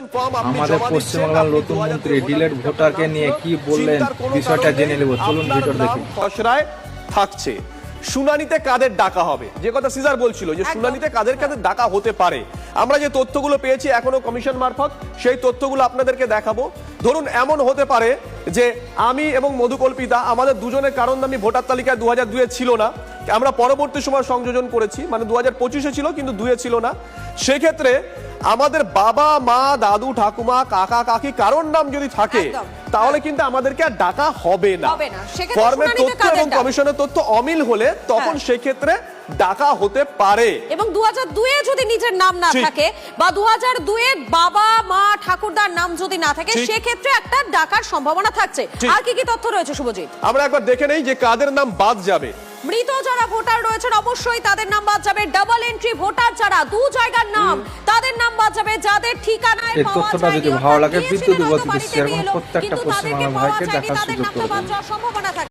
Nomination form আপনি আমাদের জমা পশ্চিমবাংলার নতুন মন্ত্রী ডিলেট ভোটারকে নিয়ে কি বললেন বিষয়টা জেনে নেব, চলুন ভিডিও দেখি। খসড়ায় থাকছে শুনানিতে কাদের ডাকা হবে, যে কথা সিজার বলছিল যে শুনানিতে কাদের কাদের ডাকা হতে পারে। আমরা যে তথ্যগুলো পেয়েছি এখনো কমিশন মারফত, সেই তথ্যগুলো আপনাদেরকে দেখাবো। ধরুন এমন হতে পারে যে আমি এবং মধুকল্পিতা আমাদের দুজনের কারণ দামি ভোটার তালিকায় 2002-এ ছিল না, আমরা পরবর্তী সময় সংযোজন করেছি, মানে 2025-এ ছিল কিন্তু 2-এ ছিল না। সেক্ষেত্রে আমাদের বাবা মা দাদু ঠাকুমা কাকা কাকি কারোর নাম যদি থাকে তাহলে কিন্তু আমাদেরকে আর ডাকা হবে না। ফর্মের তথ্য এবং কমিশনের তথ্য অমিল হলে তখন সেক্ষেত্রে ডাকা হতে পারে। এবং 2002-এ যদি নিজের নাম না থাকে বা 2002-এ বাবা মা ঠাকুরদার নাম যদি না থাকে সেক্ষেত্রে একটা ডাকার সম্ভাবনা থাকছে। আর কি কি তথ্য রয়েছে শুভজিৎ? আমরা একবার দেখে নেই যে কাদের নাম বাদ যাবে। মৃত যারা ভোটার রয়েছেন অবশ্যই তাদের নাম বাদ যাবে। ডাবল এন্ট্রি ভোটার যারা দু জায়গার নাম তাদের নাম বাদ যাবে। যাদের ঠিকানায় এই তথ্যটা যদি ভালো লাগে বিদ্যুৎ শেয়ার করুন, প্রত্যেকটা পশ্চিমবঙ্গের ভাইকে দেখার সুযোগ করে দিন। সম্ভাবনা থাকে।